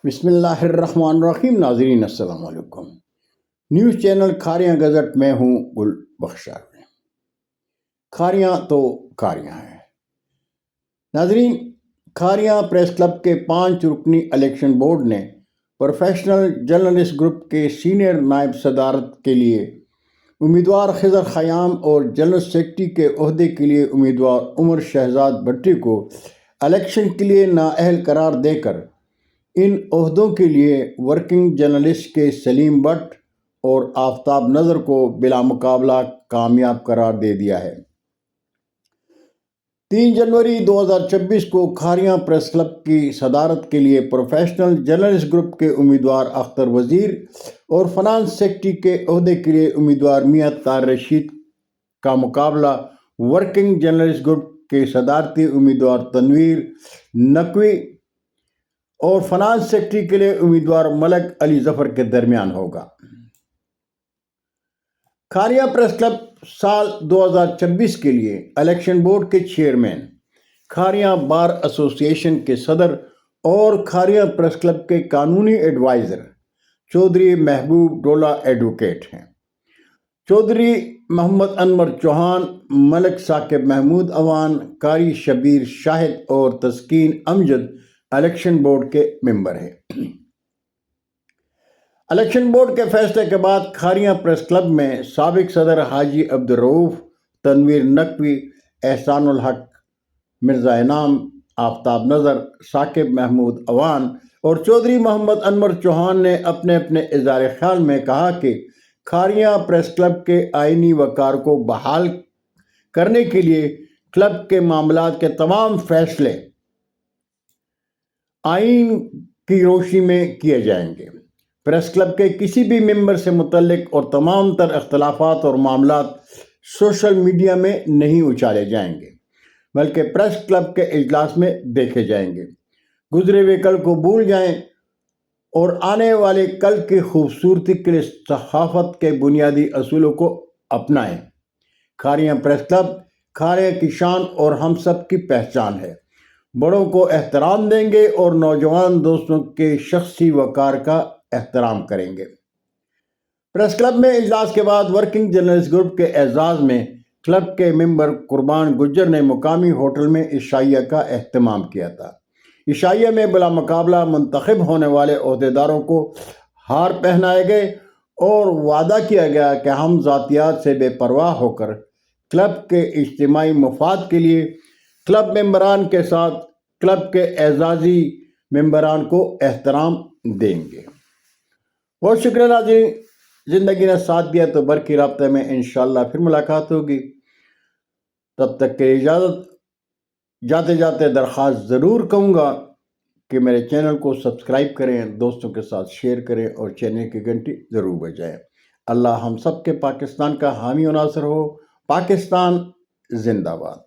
بسم اللہ الرحمن الرحیم. ناظرین السلام علیکم. نیوز چینل کھاریاں گزٹ میں ہوں گل بخشار میں. کھاریاں تو کھاریاں ہیں. ناظرین، کھاریاں پریس کلب کے 5 رکنی الیکشن بورڈ نے پروفیشنل جرنلسٹ گروپ کے سینئر نائب صدارت کے لیے امیدوار خضر خیام اور جنرل سیکرٹری کے عہدے کے لیے امیدوار عمر شہزاد بٹی کو الیکشن کے لیے نااہل قرار دے کر ان عہدوں کے لیے ورکنگ جرنلسٹ کے سلیم بٹ اور آفتاب نذر کو بلا مقابلہ کامیاب قرار دے دیا ہے. 3 جنوری 2024 کو کھاریاں پریس کلب کی صدارت کے لیے پروفیشنل جرنلسٹ گروپ کے امیدوار اختر وزیر اور فنانس سیکرٹری کے عہدے کے لیے امیدوار میاں طاہر رشید کا مقابلہ ورکنگ جرنلسٹ گروپ کے صدارتی امیدوار تنویر نقوی اور فنانس سیکرٹری کے لیے امیدوار ملک علی ظفر کے درمیان ہوگا. کھاریاں پریس کلب سال 2024 کے لیے الیکشن بورڈ کے چیئرمین، کھاریاں بار ایسوسی ایشن کے صدر اور کھاریاں پریس کلب کے قانونی ایڈوائزر چودھری محبوب ڈولہ ایڈوکیٹ ہیں. چودھری محمد انور چوہان، ملک ثاقب محمود اوان، قاری شبیر شاہد اور تسکین امجد الیکشن بورڈ کے ممبر ہیں. الیکشن بورڈ کے فیصلے کے بعد کھاریاں پریس کلب میں سابق صدر حاجی عبدالرؤوف، تنویر نقوی، احسان الحق مرزا انعام، آفتاب نذر، ثاقب محمود اوان اور چودھری محمد انور چوہان نے اپنے اپنے اظہار خیال میں کہا کہ کھاریاں پریس کلب کے آئینی وقار کو بحال کرنے کے لیے کلب کے معاملات کے تمام فیصلے آئین کی روشنی میں کیے جائیں گے. پریس کلب کے کسی بھی ممبر سے متعلق اور تمام تر اختلافات اور معاملات سوشل میڈیا میں نہیں اچھالے جائیں گے، بلکہ پریس کلب کے اجلاس میں دیکھے جائیں گے. گزرے ہوئے کل کو بھول جائیں اور آنے والے کل کی خوبصورتی کے لیے صحافت کے بنیادی اصولوں کو اپنائیں. کھاریاں پریس کلب کھاریاں کی شان اور ہم سب کی پہچان ہے. بڑوں کو احترام دیں گے اور نوجوان دوستوں کے شخصی وقار کا احترام کریں گے. پریس کلب میں اجلاس کے بعد ورکنگ جرنلسٹ گروپ کے اعزاز میں کلب کے ممبر قربان گجر نے مقامی ہوٹل میں عشائیہ کا اہتمام کیا تھا. عشائیہ میں بلا مقابلہ منتخب ہونے والے عہدیداروں کو ہار پہنائے گئے اور وعدہ کیا گیا کہ ہم ذاتیات سے بے پرواہ ہو کر کلب کے اجتماعی مفاد کے لیے کلب ممبران کے ساتھ کلب کے اعزازی ممبران کو احترام دیں گے. بہت شکریہ ناظرین. زندگی نے ساتھ دیا تو برقی رابطے میں انشاءاللہ پھر ملاقات ہوگی. تب تک کے اجازت. جاتے جاتے درخواست ضرور کہوں گا کہ میرے چینل کو سبسکرائب کریں، دوستوں کے ساتھ شیئر کریں اور چینل کی گھنٹی ضرور بجائیں. اللہ ہم سب کے پاکستان کا حامی و ناصر ہو. پاکستان زندہ باد.